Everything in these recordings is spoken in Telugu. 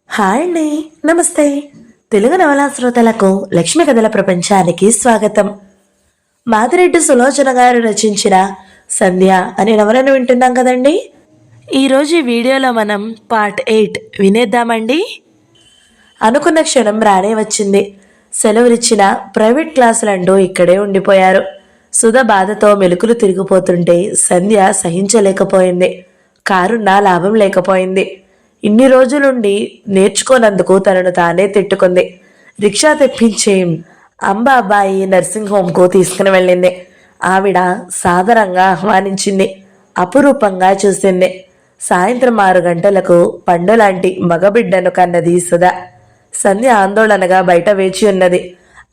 హాయ్ అండి. నమస్తే. తెలుగు నవలా శ్రోతలకు లక్ష్మి కథల ప్రపంచానికి స్వాగతం. మాదిరెడ్డి సులోచన గారు రచించిన సంధ్య అనే నవలను వింటున్నాం కదండి. ఈరోజు ఈ వీడియోలో మనం పార్ట్ 8 వినేద్దామండి. అనుకున్న క్షణం రానే వచ్చింది. సెలవులిచ్చిన ప్రైవేట్ క్లాసులంటూ ఇక్కడే ఉండిపోయారు. సుధ బాధతో మెలుకులు తిరిగిపోతుంటే సంధ్య సహించలేకపోయింది. కారున్నా లాభం లేకపోయింది. ఇన్ని రోజులుండి నేర్చుకోనందుకు తనను తానే తిట్టుకుంది. రిక్షా తెప్పించి అంబ అబ్బాయి నర్సింగ్ హోంకు తీసుకుని వెళ్ళింది. ఆవిడ సాదరంగా ఆహ్వానించింది. అపురూపంగా చూసింది. సాయంత్రం 6 గంటలకు పండు లాంటి మగబిడ్డను కన్నది సుధా. సంధ్య ఆందోళనగా బయట వేచి ఉన్నది.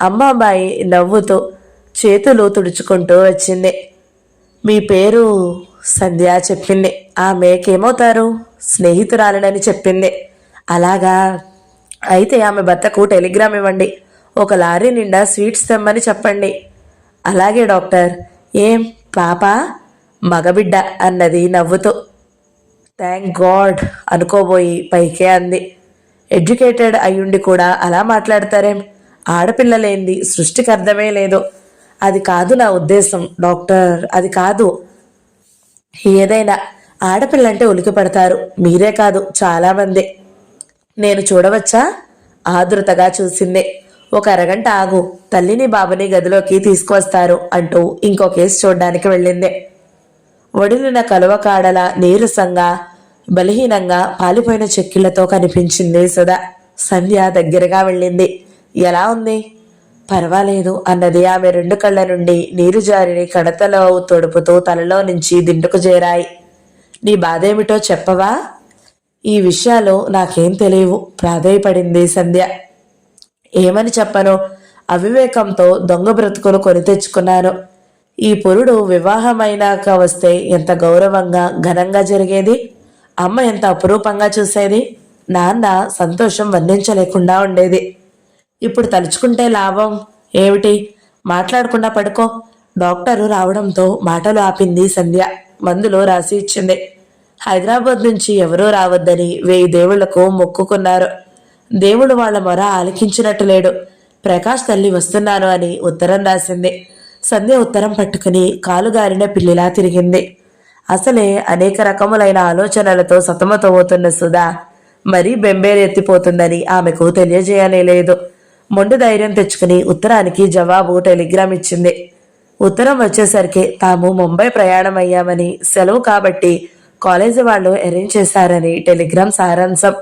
అమ్మాబాయి నవ్వుతూ చేతులు తుడుచుకుంటూ వచ్చింది. మీ పేరు సంధ్య చెప్పింది. ఆమెకేమవుతారు? స్నేహితురాలనని చెప్పింది. అలాగా, అయితే ఆమె భర్తకు టెలిగ్రామ్ ఇవ్వండి. ఒక లారీ నిండా స్వీట్స్ తెమ్మని చెప్పండి. అలాగే డాక్టర్. ఏం పాప? మగబిడ్డ అన్నది నవ్వుతూ. థ్యాంక్ గాడ్ అనుకోబోయి పైకే అంది. ఎడ్యుకేటెడ్ అయ్యుండి కూడా అలా మాట్లాడతారేం? ఆడపిల్లలేంది సృష్టికి అర్థమే లేదు. అది కాదు నా ఉద్దేశం డాక్టర్, అది కాదు. ఏదైనా ఆడపిల్లంటే ఉలికి పడతారు. మీరే కాదు, చాలామంది. నేను చూడవచ్చా? ఆదురతగా చూసింది. ఒక అరగంట ఆగు, తల్లిని బాబుని గదిలోకి తీసుకువస్తారు అంటూ ఇంకో కేసు చూడ్డానికి వెళ్ళింది. ఒడిలిన కలువ కాడల నీరసంగా బలహీనంగా పాలిపోయిన చెక్కిళ్లతో కనిపించింది సుధా. సంధ్య దగ్గరగా వెళ్ళింది. ఎలా ఉంది? పర్వాలేదు అన్నది. ఆమె 2 కళ్ళ నుండి నీరు జారిని కడతలో తొడుపుతూ తలలో నుంచి దిండుకు చేరాయి. నీ బాధేమిటో చెప్పవా? ఈ విషయాలు నాకేం తెలియవు ప్రాధేయపడింది సంధ్య. ఏమని చెప్పను? అవివేకంతో దొంగ బ్రతుకును కొని తెచ్చుకున్నాను. ఈ పురుడు వివాహమైనాక వస్తే ఎంత గౌరవంగా ఘనంగా జరిగేది. అమ్మ ఎంత అపురూపంగా చూసేది. నాన్న సంతోషం వర్ణించలేకుండా ఉండేది. ఇప్పుడు తలుచుకుంటే లాభం ఏమిటి? మాట్లాడకుండా పడుకో. డాక్టరు రావడంతో మాటలు ఆపింది సంధ్య. మందులు రాసి ఇచ్చింది. హైదరాబాద్ నుంచి ఎవరూ రావద్దని 1000 దేవుళ్లకు మొక్కుకున్నారు. దేవుడు వాళ్ల మొర ఆలకించినట్టు లేడు. ప్రకాష్ తల్లి వస్తున్నాను అని ఉత్తరం రాసింది. సంధ్య ఉత్తరం పట్టుకుని కాలుగారిన పిల్లిలా తిరిగింది. అసలే అనేక రకములైన ఆలోచనలతో సతమతమవుతున్న సుధా మరీ బెంబేలెత్తిపోతుందని ఆమెకు తెలియజేయలేదు. మొండు ధైర్యం తెచ్చుకుని ఉత్తరానికి జవాబు టెలిగ్రామ్ ఇచ్చింది. ఉత్తరం వచ్చేసరికి తాము ముంబై ప్రయాణం అయ్యామని, సెలవు కాబట్టి కాలేజీ వాళ్ళు అరేంజ్ చేశారని టెలిగ్రామ్ సారాంశం.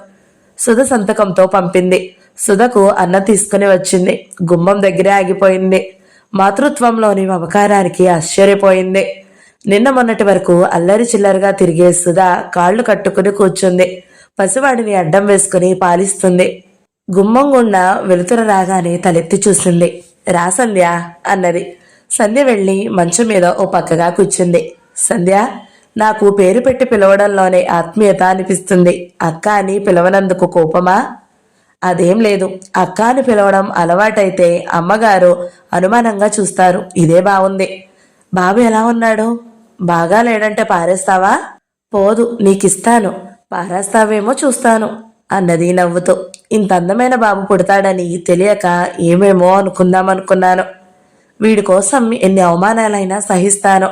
సుధ సంతకంతో పంపింది. సుధకు అన్న తీసుకుని వచ్చింది. గుమ్మం దగ్గరే ఆగిపోయింది. మాతృత్వంలోని మమకారానికి ఆశ్చర్యపోయింది. నిన్న మొన్నటి వరకు అల్లరి చిల్లరగా తిరిగే సుధ కాళ్లు కట్టుకుని కూర్చుంది. పసివాడిని అడ్డం వేసుకుని పాలిస్తుంది. గుమ్మం గుండా వెలుతుర రాగానే తలెత్తి చూసింది. రా సంధ్య అన్నది. సంధ్య వెళ్ళి మంచం మీద ఓ పక్కగా కూర్చుంది. సంధ్య, నాకు పేరు పెట్టి పిలవడంలోనే ఆత్మీయత అనిపిస్తుంది. అక్క అని పిలవనందుకు కోపమా? అదేం లేదు. అక్క అని పిలవడం అలవాటైతే అమ్మగారు అనుమానంగా చూస్తారు. ఇదే బాగుంది. బాబు ఎలా ఉన్నాడు? బాగా లేడంటే పారేస్తావా? పోదు, నీకిస్తాను. పారేస్తావేమో చూస్తాను అన్నది నవ్వుతూ. ఇంత అందమైన బాబు పుడతాడని తెలియక ఏమేమో అనుకున్నాను. వీడి కోసం ఎన్ని అవమానాలైనా సహిస్తాను.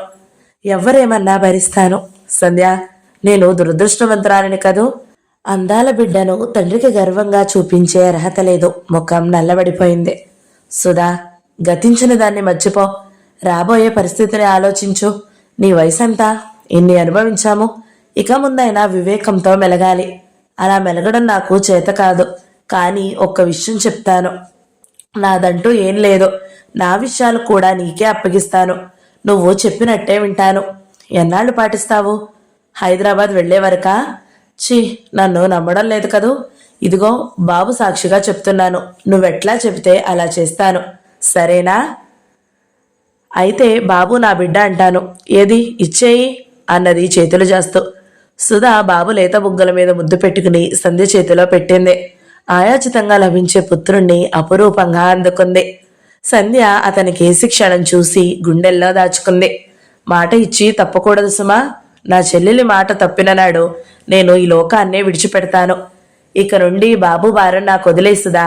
ఎవరేమన్నా భరిస్తాను. సంధ్య, నేను దురదృష్టవంతురాలిని కదూ. అందాల బిడ్డను తండ్రికి గర్వంగా చూపించే అర్హత లేదు. ముఖం నల్లబడిపోయింది. సుధా, గతించిన దాన్ని మర్చిపో. రాబోయే పరిస్థితిని ఆలోచించు. నీ వయసంతా? ఇన్ని అనుభవించాము. ఇక ముందైనా వివేకంతో మెలగాలి. అలా మెలగడం నాకు చేత కాదు. కానీ ఒక్క విషయం చెప్తాను. నాదంటూ ఏం లేదు. నా విషయాలు కూడా నీకే అప్పగిస్తాను. నువ్వు చెప్పినట్టే వింటాను. ఎన్నాళ్ళు పాటిస్తావు? హైదరాబాద్ వెళ్లే వరకా? నన్ను నమ్మడం లేదు కదూ. ఇదిగో బాబు సాక్షిగా చెప్తున్నాను. నువ్వెట్లా చెబితే అలా చేస్తాను. సరేనా? అయితే బాబు నా బిడ్డ అంటాను. ఏది ఇచ్చేయి అన్నది చేతులు చేస్తూ. సుధా బాబు లేత బుగ్గల మీద ముద్దు పెట్టుకుని సంధ్య చేతిలో పెట్టింది. ఆయాచితంగా లభించే పుత్రుణ్ణి అపురూపంగా అందుకుంది. సంధ్య అతని కేసి క్షణం చూసి గుండెల్లో దాచుకుంది. మాట ఇచ్చి తప్పకూడదు సుమా. నా చెల్లెలి మాట తప్పిన నాడు నేను ఈ లోకాన్నే విడిచిపెడతాను. ఇక నుండి బాబు భారం నాకు వదిలేసుదా,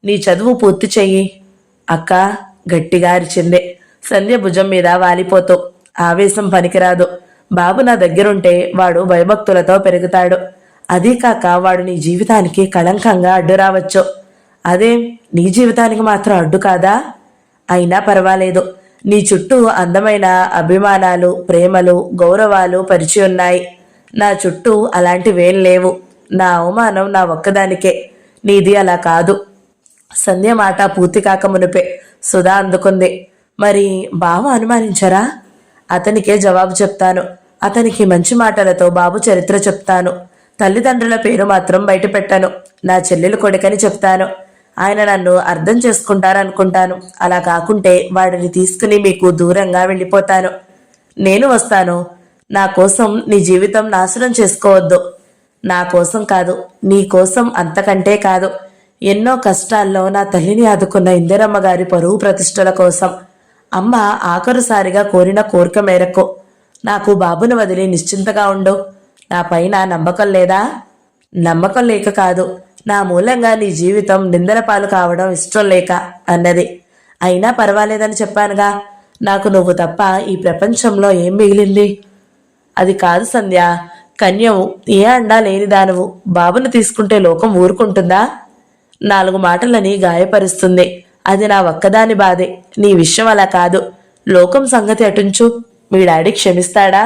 నీ చదువు పూర్తి చెయ్యి. అక్క, గట్టిగా అరిచింది సంధ్య భుజం మీద వాలిపోతూ. ఆవేశం పనికిరాదు. బాబు నా దగ్గరుంటే వాడు భయభక్తులతో పెరుగుతాడు. అదీ కాక వాడు నీ జీవితానికి కళంకంగా అడ్డు రావచ్చు. అదేం నీ జీవితానికి మాత్రం అడ్డు కాదా? అయినా పర్వాలేదు. నీ చుట్టూ అందమైన అభిమానాలు, ప్రేమలు, గౌరవాలు పరిచి ఉన్నాయి. నా చుట్టూ అలాంటివేం లేవు. నా అవమానం నా ఒక్కదానికే, నీది అలా కాదు. సంధ్య మాట పూర్తి కాక మునిపే సుధా అందుకుంది. మరి బావ అనుమానించరా? అతనికే జవాబు చెప్తాను. అతనికి మంచి మాటలతో బాబు చరిత్ర చెప్తాను. తల్లిదండ్రుల పేరు మాత్రం బయట పెట్టను. నా చెల్లెలు కొడుకని చెప్తాను. ఆయన నన్ను అర్థం చేసుకుంటారనుకుంటాను. అలా కాకుంటే వాడిని తీసుకుని మీకు దూరంగా వెళ్ళిపోతాను. నేను వస్తాను. నా కోసం నీ జీవితం నాశనం చేసుకోవద్దు. నా కోసం కాదు, నీ కోసం, అంతకంటే కాదు. ఎన్నో కష్టాల్లో నా తల్లిని ఆదుకున్న ఇందిరమ్మ గారి పరువు ప్రతిష్టల కోసం, అమ్మ ఆఖరుసారిగా కోరిన కోరిక మేరకు నాకు బాబును వదిలి నిశ్చింతగా ఉండు. నా పైన నమ్మకం లేదా? నమ్మకం లేక కాదు, నా మూలంగా నీ జీవితం నిందల పాలు కావడం ఇష్టం లేక అన్నది. అయినా పర్వాలేదని చెప్పానుగా. నాకు నువ్వు తప్ప ఈ ప్రపంచంలో ఏం మిగిలింది? అది కాదు సంధ్య, కన్యవు, ఏ అండా లేనిదానవు. బాబును తీసుకుంటే లోకం ఊరుకుంటుందా? 4 మాటలని గాయపరుస్తుంది. అది నా ఒక్కదాని బాధే. నీ విషయం అలా కాదు. లోకం సంగతి అటుంచు. మీ డాడీ క్షమిస్తాడా?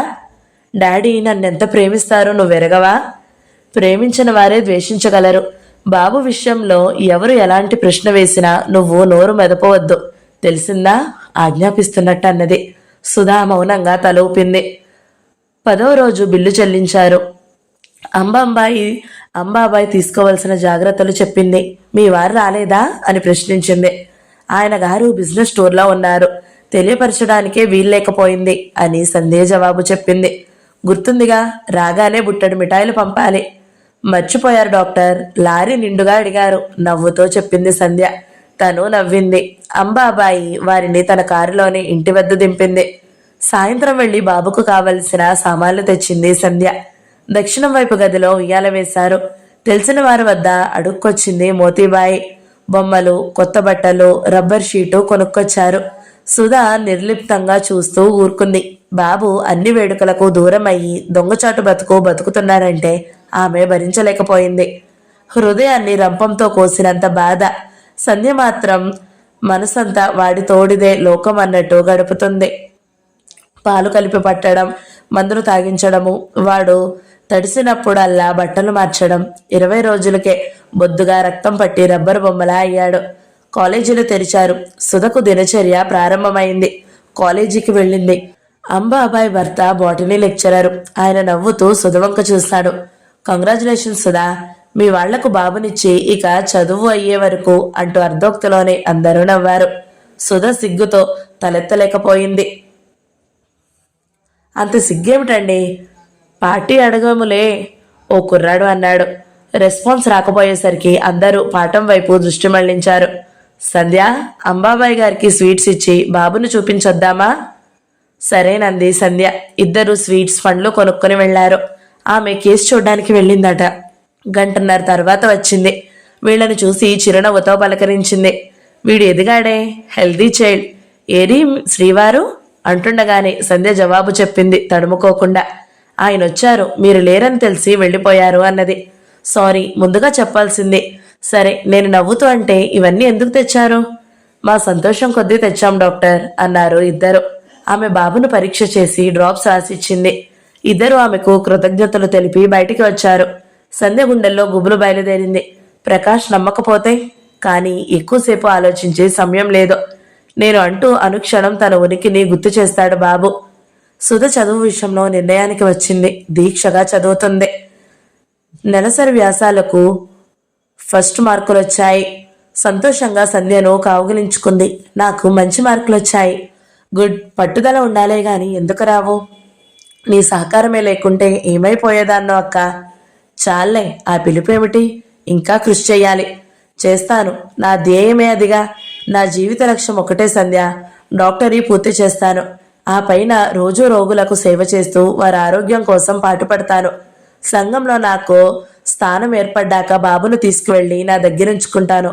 డాడీ నన్నెంత ప్రేమిస్తారో నువ్వెరగవా? ప్రేమించిన వారే ద్వేషించగలరు. బాబు విషయంలో ఎవరు ఎలాంటి ప్రశ్న వేసినా నువ్వు నోరు మెదపవద్దు, తెలిసిందా? ఆజ్ఞాపిస్తున్నట్టు అన్నది. సుధా మౌనంగా తల ఊపింది. 10వ రోజు బిల్లు చెల్లించారు. అంబాబాయి తీసుకోవలసిన జాగ్రత్తలు చెప్పింది. మీ వారు రాలేదా అని ప్రశ్నించింది. ఆయన గారు బిజినెస్ టూర్లో ఉన్నారు, తెలియపరచడానికే వీల్లేకపోయింది అని సంధ్య జవాబు చెప్పింది. గుర్తుందిగా, రాగానే బుట్టడు మిఠాయిలు పంపాలి. మర్చిపోయారు డాక్టర్, లారీ నిండుగా అడిగారు, నవ్వుతో చెప్పింది సంధ్య. తను నవ్వింది. అంబాబాయి వారిని తన కారులోని ఇంటి వద్ద దింపింది. సాయంత్రం వెళ్లి బాబుకు కావలసిన సామాన్లు తెచ్చింది సంధ్య. దక్షిణం వైపు గదిలో ఉయ్యాల వేశారు. తెలిసిన వారి వద్ద అడుక్కొచ్చింది మోతీబాయి. బొమ్మలు, కొత్త బట్టలు, రబ్బర్ షీటు కొనుక్కొచ్చారు. సుధా నిర్లిప్తంగా చూస్తూ ఊరుకుంది. బాబు అన్ని వేడుకలకు దూరం అయ్యి దొంగచాటు బతుకుతున్నాడంటే ఆమె భరించలేకపోయింది. హృదయాన్ని రంపంతో కోసినంత బాధ. సంధ్య మాత్రం మనసంతా వాడి తోడిదే లోకం అన్నట్టు గడుపుతుంది. పాలు కలిపి పట్టడం, మందులు తాగించడము, వాడు తడిసినప్పుడల్లా బట్టలు మార్చడం. 20 రోజులకే బొద్దుగా రక్తం పట్టి రబ్బరు బొమ్మలా అయ్యాడు. కాలేజీలు తెరిచారు. సుధకు దినచర్య ప్రారంభమైంది. కాలేజీకి వెళ్ళింది. అంబాబాయ్ భర్త బాటనీ లెక్చరరు. ఆయన నవ్వుతూ సుధవంక చూశాడు. కంగ్రాచులేషన్స్ సుధా, మీ వాళ్లకు బాబునిచ్చి ఇక చదువు అయ్యే వరకు అంటూ అర్ధోక్తిలోనే అందరూ నవ్వారు. సుధ సిగ్గుతో తలెత్తలేకపోయింది. అంత సిగ్గేమిటండి, పార్టీ అడగములే, ఓ కుర్రాడు అన్నాడు. రెస్పాన్స్ రాకపోయేసరికి అందరూ పాఠం వైపు దృష్టి మళ్లించారు. సంధ్య, అంబాబాయి గారికి స్వీట్స్ ఇచ్చి బాబును చూపించొద్దామా? సరేనంది సంధ్య. ఇద్దరు స్వీట్స్ పండ్లు కొనుక్కొని వెళ్లారు. ఆమె కేసు చూడ్డానికి వెళ్ళిందట. 1.5 గంట తర్వాత వచ్చింది. వీళ్లను చూసి చిరునవ్వుతో పలకరించింది. వీడు ఎదిగాడే, హెల్దీ చైల్డ్. ఏరి శ్రీవారు అంటుండగానే సంధ్య జవాబు చెప్పింది తడుముకోకుండా. ఆయనొచ్చారు, మీరు లేరని తెలిసి వెళ్ళిపోయారు అన్నది. సారీ, ముందుగా చెప్పాల్సింది. సరే, నేను నవ్వుతూ అంటే ఇవన్నీ ఎందుకు తెచ్చారు? మా సంతోషం కొద్దీ తెచ్చాం డాక్టర్ అన్నారు ఇద్దరు. ఆమె బాబును పరీక్ష చేసి డ్రాప్స్ రాసిచ్చింది. ఇద్దరు ఆమెకు కృతజ్ఞతలు తెలిపి బయటికి వచ్చారు. సంధ్య గుండెల్లో గుబులు బయలుదేరింది. ప్రకాష్ నమ్మకపోతే? కానీ ఎక్కువసేపు ఆలోచించే సమయం లేదు. నేను అంటూ అనుక్షణం తన ఉనికిని గుర్తు చేస్తాడు బాబు. సుధ చదువు విషయంలో నిర్ణయానికి వచ్చింది. దీక్షగా చదువుతుంది. నెలసరి వ్యాసాలకు ఫస్ట్ మార్కులు వచ్చాయి. సంతోషంగా సంధ్యను కావుగిలించుకుంది. నాకు మంచి మార్కులు వచ్చాయి. గుడ్, పట్టుదల ఉండాలే గాని ఎందుకు రావు? నీ సహకారమే లేకుంటే ఏమైపోయేదాన్నో అక్క. చాలే, ఆ పిలుపేమిటి? ఇంకా కృషి చెయ్యాలి. చేస్తాను, నా ధ్యేయమే అదిగా. నా జీవిత లక్ష్యం ఒకటే సంధ్య, డాక్టరీ పూర్తి చేస్తాను. ఆ పైన రోజు రోగులకు సేవ చేస్తూ వారి ఆరోగ్యం కోసం పాటుపడతాను. సంఘంలో నాకు స్థానం ఏర్పడ్డాక బాబును తీసుకువెళ్ళి నా దగ్గర ఉంచుకుంటాను.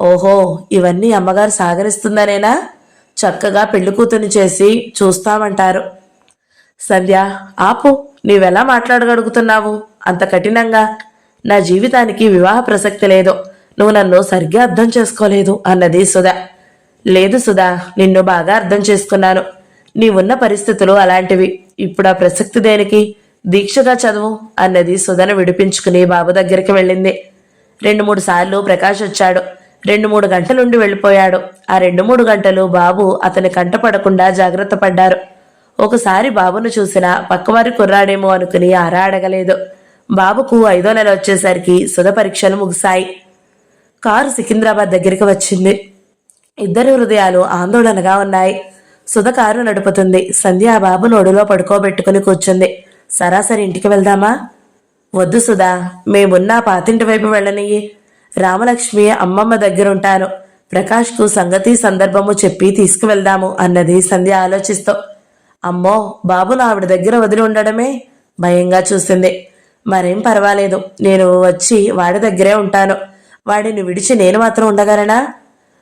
ఓహో, ఇవన్నీ అమ్మగారు సాగరిస్తుందనేనా? చక్కగా పెళ్లి కూతుర్ని చేసి చూస్తామంటారు. సంధ్య, ఆపు. నీవెలా మాట్లాడగలుగుతున్నావు అంత కఠినంగా? నా జీవితానికి వివాహ ప్రసక్తి లేదు. నువ్వు నన్ను సరిగ్గా అర్థం చేసుకోలేదు అన్నది సుధా. లేదు సుధా, నిన్ను బాగా అర్థం చేసుకున్నాను. నీవున్న పరిస్థితులు అలాంటివి. ఇప్పుడు ఆ ప్రసక్తి దేనికి? దీక్షగా చదువు అన్నది సుధను విడిపించుకుని బాబు దగ్గరికి వెళ్ళింది. 2-3 సార్లు ప్రకాష్ వచ్చాడు. 2-3 గంటలుండి వెళ్ళిపోయాడు. ఆ 2-3 గంటలు బాబు అతని కంట పడకుండా జాగ్రత్త పడ్డారు. ఒకసారి బాబును చూసినా పక్కవారి కుర్రాడేమో అనుకుని ఆరా అడగలేదు. బాబుకు 5వ నెల వచ్చేసరికి సుధ పరీక్షలు ముగిశాయి. కారు సికింద్రాబాద్ దగ్గరికి వచ్చింది. ఇద్దరి హృదయాలు ఆందోళనగా ఉన్నాయి. సుధ కారు నడుపుతుంది. సంధ్య ఆ బాబును ఒడిలో పడుకోబెట్టుకుని కూర్చుంది. సరాసరి ఇంటికి వెళ్దామా? వద్దు సుధా, మేమున్నా పాతింటి వైపు వెళ్ళనియ్యి. రామలక్ష్మి అమ్మమ్మ దగ్గరుంటాను. ప్రకాష్కు సంగతి సందర్భము చెప్పి తీసుకువెళ్దాము అన్నది సంధ్య ఆలోచిస్తూ. అమ్మో, బాబును ఆవిడ దగ్గర వదిలి ఉండడమే భయంగా చూసింది. మరేం పర్వాలేదు, నేను వచ్చి వాడి దగ్గరే ఉంటాను. వాడిని విడిచి నేను మాత్రం ఉండగలనా?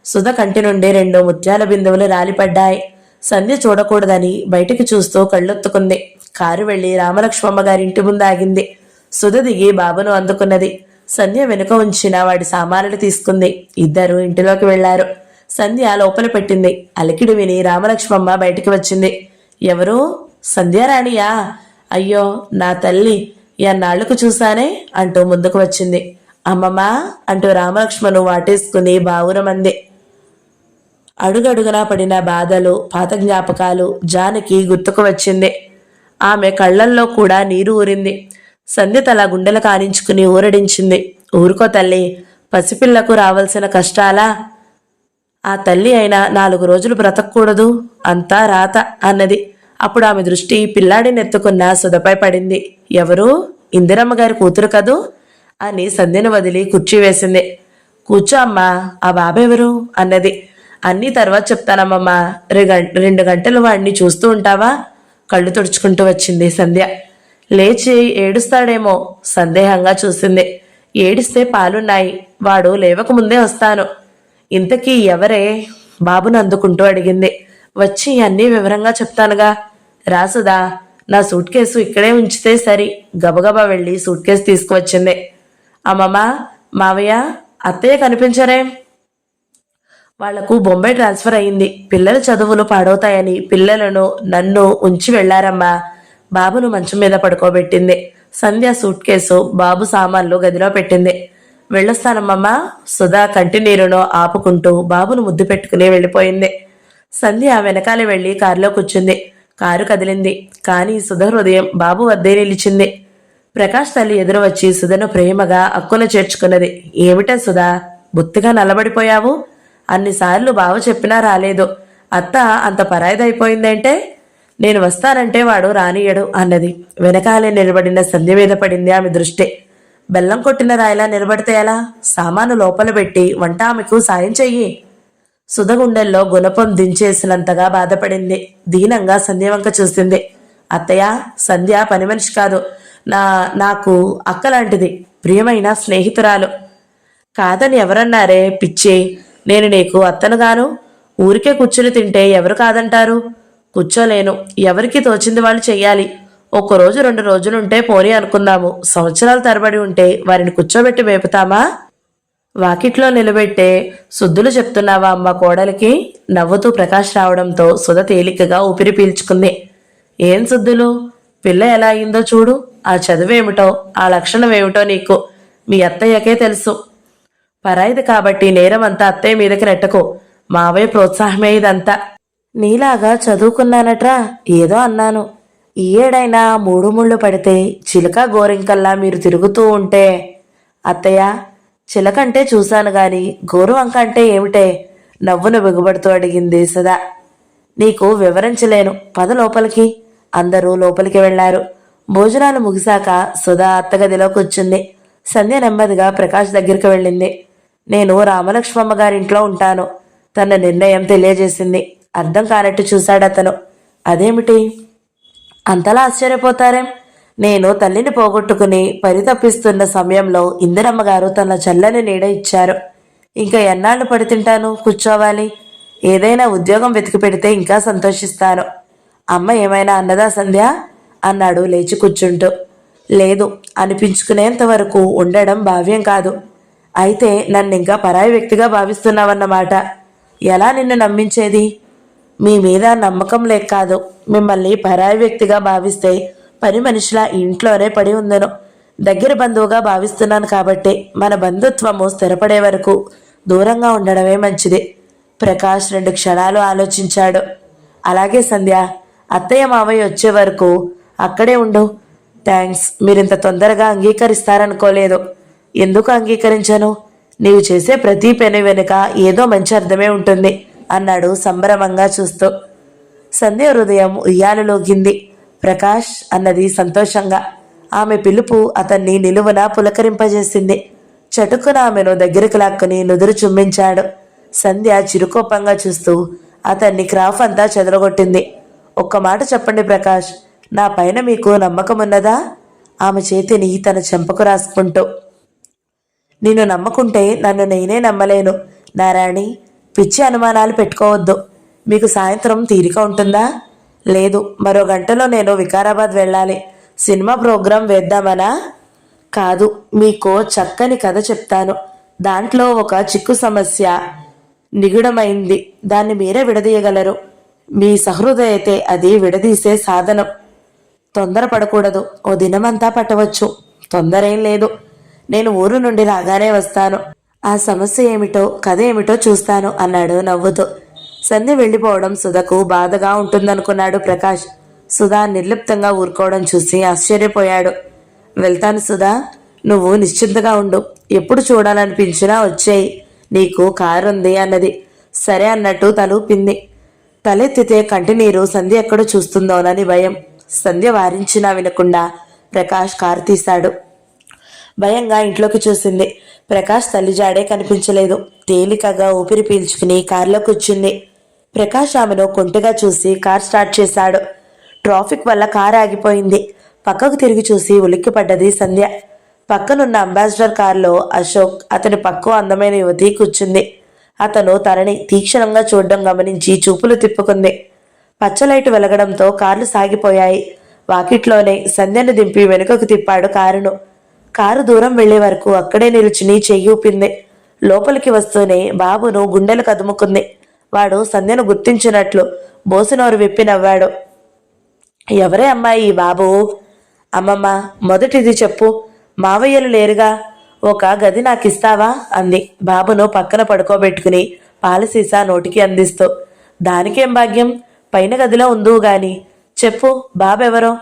సుధ కంటి నుండి 2 ముత్యాల బిందువులు రాలిపడ్డాయి. సంధ్య చూడకూడదని బయటికి చూస్తూ కళ్ళొత్తుకుంది. కారు వెళ్లి రామలక్ష్మమ్మ గారి ఇంటి ముందు ఆగింది. సుధ దిగి బాబును అందుకున్నది. సంధ్య వెనుక ఉంచిన వాడి సామానులు తీసుకుంది. ఇద్దరు ఇంటిలోకి వెళ్లారు. సంధ్య లోపల పెట్టింది. అలికిడి విని రామలక్ష్మమ్మ బయటికి వచ్చింది. ఎవరు? సంధ్యారాణియా? అయ్యో నా తల్లి, ఎన్నాళ్లకు చూశానే అంటూ ముందుకు వచ్చింది. అమ్మమ్మా అంటూ రామలక్ష్మను వాటేసుకుని బావురమంది. అడుగడుగునా పడిన బాధలు, పాత జ్ఞాపకాలు జానకి గుర్తుకు వచ్చింది. ఆమె కళ్లల్లో కూడా నీరు ఊరింది. సంధ్య తల గుండెలు కానించుకుని ఊరడించింది. ఊరుకో తల్లి, పసిపిల్లకు రావాల్సిన కష్టాలా? ఆ తల్లి అయినా 4 రోజులు బ్రతకూడదు, అంతా రాత అన్నది. అప్పుడు ఆమె దృష్టి పిల్లాడిని ఎత్తుకున్న సుధపై పడింది. ఎవరు? ఇందిరమ్మ గారి కూతురు కదూ అని సంధ్యను వదిలి కుర్చీ వేసింది. కూర్చో అమ్మా, ఆ బాబెవరు అన్నది. అన్నీ తర్వాత చెప్తానమ్మమ్మా, 2 గంటలు వాడిని చూస్తూ ఉంటావా? కళ్ళు తుడుచుకుంటూ వచ్చింది సంధ్య. లేచి ఏడుస్తాడేమో సందేహంగా చూసింది. ఏడిస్తే పాలున్నాయి, వాడు లేవకముందే వస్తాను. ఇంతకీ ఎవరే? బాబును అందుకుంటూ అడిగింది. వచ్చి అన్నీ వివరంగా చెప్తానుగా. రాసుదా, నా సూట్ కేసు ఇక్కడే ఉంచితే సరి. గబగబా వెళ్ళి సూట్ కేసు తీసుకువచ్చింది. అమ్మమ్మ, మావయ్య, అత్తయ్య కనిపించరే? వాళ్లకు బొంబాయి ట్రాన్స్ఫర్ అయింది. పిల్లల చదువులు పాడవుతాయని పిల్లలను నన్ను ఉంచి వెళ్లారమ్మా. బాబును మంచం మీద పడుకోబెట్టింది. సంధ్య సూట్ కేసు, బాబు సామాన్లు గదిలో పెట్టింది. వెళ్ళొస్తానమ్మమ్మా. సుధా కంటి నీరును ఆపుకుంటూ బాబును ముద్దు పెట్టుకుని వెళ్ళిపోయింది. సంధ్య వెనకాల వెళ్లి కారులో కూర్చుంది. కారు కదిలింది. కానీ సుధ హృదయం బాబు వద్దే నిలిచింది. ప్రకాష్ తల్లి ఎదురు వచ్చి సుధను ప్రేమగా అక్కున చేర్చుకున్నది. ఏమిటా సుధా, బొత్తిగా నల్లబడిపోయావు? అన్నిసార్లు బావ చెప్పినా రాలేదు. అత్త అంత పరాయిదైపోయిందంటే? నేను వస్తానంటే వాడు రానియడు అన్నది. వెనకాలే నిలబడిన సంధ్య మీద పడింది ఆమె దృష్టి. బెల్లం కొట్టిన రాయిలా నిలబడితే ఎలా? సామాను లోపల పెట్టి వంట ఆమెకు సాయం చెయ్యి. సుధ గుండెల్లో గుణపం దించేసినంతగా బాధపడింది. దీనంగా సంధ్య వంక చూసింది. అత్తయ్య, సంధ్య పని మనిషి కాదు, నాకు అక్కలాంటిది, ప్రియమైన స్నేహితురాలు. కాదని ఎవరన్నారే పిచ్చి? నేను నీకు అత్తనుగాను. ఊరికే కూర్చుని తింటే ఎవరు కాదంటారు? కూర్చోలేను. ఎవరికి తోచింది వాళ్ళు చెయ్యాలి. 1 రోజు 2 రోజులుంటే పోనీ అనుకుందాము. సంవత్సరాల తరబడి ఉంటే వారిని కూర్చోబెట్టి మేపుతామా? వాకిట్లో నిలబెట్టే శుద్ధులు చెప్తున్నావా అమ్మ కోడలికి? నవ్వుతూ ప్రకాష్ రావడంతో సుధ తేలికగా ఊపిరి పీల్చుకుంది. ఏం శుద్ధులు? పిల్ల ఎలా అయిందో చూడు. ఆ చదువేమిటో, ఆ లక్షణం ఏమిటో నీకు మీ అత్తయ్యకే తెలుసు. పరాయిది కాబట్టి నేరమంతా అత్తయ్య మీదకి నెట్టకో. మావయ్య ప్రోత్సాహమే ఇదంతా. నీలాగా చదువుకున్నానట్రా ఏదో అన్నాను. ఈ ఏడైనా 3 ముళ్ళు పడితే చిలక గోరింకల్లా మీరు తిరుగుతూ ఉంటే. అత్తయ్య, చిలకంటే చూశాను గాని గోరువంక అంటే ఏమిటే? నవ్వును బిగుబడుతూ అడిగింది సదా. నీకు వివరించలేను, పద లోపలికి. అందరూ లోపలికి వెళ్లారు. భోజనాలు ముగిశాక సుధా అత్తగదిలో కూర్చుంది. సంధ్య నెమ్మదిగా ప్రకాష్ దగ్గరికి వెళ్ళింది. నేను రామలక్ష్మమ్మ గారింట్లో ఉంటాను. తన నిర్ణయం తెలియజేసింది. అర్థం కానట్టు చూశాడతను. అదేమిటి? అంతలా ఆశ్చర్యపోతారేం? నేను తల్లిని పోగొట్టుకుని పరితపిస్తున్న సమయంలో ఇందిరమ్మ గారు తన చల్లని నీడ ఇచ్చారు. ఇంకా ఎన్నాళ్ళు పడి తింటాను, కూర్చోవాలి. ఏదైనా ఉద్యోగం వెతికి పెడితే ఇంకా సంతోషిస్తాను. అమ్మ ఏమైనా అన్నదా సంధ్య అన్నాడు లేచి కూర్చుంటూ. లేదు, అనిపించుకునేంత వరకు ఉండడం భావ్యం కాదు. అయితే నన్ను ఇంకా పరాయి వ్యక్తిగా భావిస్తున్నావన్నమాట. ఎలా నిన్ను నమ్మించేది? మీ మీద నమ్మకం లేక కాదు, మిమ్మల్ని పరాయి వ్యక్తిగా భావిస్తే పని మనిషిలా ఇంట్లోనే పడి ఉందను. దగ్గర బంధువుగా భావిస్తున్నాను కాబట్టి మన బంధుత్వము స్థిరపడే వరకు దూరంగా ఉండడమే మంచిది. ప్రకాష్ 2 క్షణాలు ఆలోచించాడు. అలాగే సంధ్య, అత్తయ్య మావయ్య వచ్చే వరకు అక్కడే ఉండు. థ్యాంక్స్, మీరింత తొందరగా అంగీకరిస్తారనుకోలేదు. ఎందుకు అంగీకరించను? నీవు చేసే ప్రతి పని వెనుక ఏదో మంచి అర్థమే ఉంటుంది అన్నాడు సంబరమంగా చూస్తూ. సంధ్య హృదయం ఉయ్యాలలోగింది. ప్రకాష్ అన్నది సంతోషంగా. ఆమె పిలుపు అతన్ని నిలువున పులకరింపజేసింది. చటుకున ఆమెను దగ్గరికి లాక్కుని నుదురు చుమ్మించాడు. సంధ్య చిరుకోపంగా చూస్తూ అతన్ని క్రాఫ్ అంతా చెదరగొట్టింది. ఒక్క మాట చెప్పండి ప్రకాష్, నా పైన మీకు నమ్మకం ఉన్నదా? ఆమె చేతిని తన చెంపకు రాసుకుంటూ. నిన్ను నమ్మకుంటే నన్ను నేనే నమ్మలేను. నారాయణి, పిచ్చి అనుమానాలు పెట్టుకోవద్దు. మీకు సాయంత్రం తీరిక ఉంటుందా? లేదు, మరో గంటలో నేను వికారాబాద్ వెళ్ళాలి. సినిమా ప్రోగ్రాం వేద్దామనా? కాదు, మీకు చక్కని కథ చెప్తాను. దాంట్లో ఒక చిక్కు సమస్య నిగుడమైంది. దాన్ని మీరే విడదీయగలరు. మీ సహృదయతే అది విడదీసే సాధనం. తొందరపడకూడదు. ఓ దినమంతా పట్టవచ్చు. తొందరేం లేదు. నేను ఊరు నుండి రాగానే వస్తాను. ఆ సమస్య ఏమిటో కథ ఏమిటో చూస్తాను అన్నాడు నవ్వుతూ. సంధ్య వెళ్ళిపోవడం సుధకు బాధగా ఉంటుందనుకున్నాడు ప్రకాష్. సుధా నిర్లిప్తంగా ఊరుకోవడం చూసి ఆశ్చర్యపోయాడు. వెళ్తాను సుధా, నువ్వు నిశ్చింతగా ఉండు. ఎప్పుడు చూడాలనిపించినా వచ్చేయి. నీకు కారుంది అన్నది. సరే అన్నట్టు తలూపింది. తలెత్తితే కంటినీరు సంధ్య ఎక్కడ చూస్తుందోనని భయం. సంధ్య వారించినా వినకుండా ప్రకాష్ కారు తీశాడు. భయంగా ఇంట్లోకి చూసింది. ప్రకాష్ తల్లిజాడే కనిపించలేదు. తేలికగా ఊపిరి పీల్చుకుని కారులో కూర్చుంది. ప్రకాష్ ఆమెను కొంటెగా చూసి కార్ స్టార్ట్ చేశాడు. ట్రాఫిక్ వల్ల కారు ఆగిపోయింది. పక్కకు తిరిగి చూసి ఉలిక్కిపడ్డది సంధ్య. పక్కనున్న అంబాసిడర్ కారులో అశోక్, అతని పక్కో అందమైన యువతి కూర్చుంది. అతను తనని తీక్షణంగా చూడడం గమనించి చూపులు తిప్పుకుంది. పచ్చలైటు వెలగడంతో కార్లు సాగిపోయాయి. వాకిట్లోనే సంధ్యను దింపి వెనుకకు తిప్పాడు కారును. కారు దూరం వెళ్లే వరకు అక్కడే నిలుచుని చెయ్యి ఊపింది. లోపలికి వస్తూనే బాబును గుండెలు కదుముకుంది. వాడు సంధ్యను గుర్తించినట్లు బోసినోరు విప్పి నవ్వాడు. ఎవరే అమ్మాయి ఈ బాబు? అమ్మమ్మ, మొదటిది చెప్పు. మావయ్యలు లేరుగా, ఒక గది నాకిస్తావా అంది బాబును పక్కన పడుకోబెట్టుకుని పాల సీసా నోటికి అందిస్తూ. దానికేం భాగ్యం, పైన గదిలో ఉందువు గాని. చెప్పు, బాబెవరో?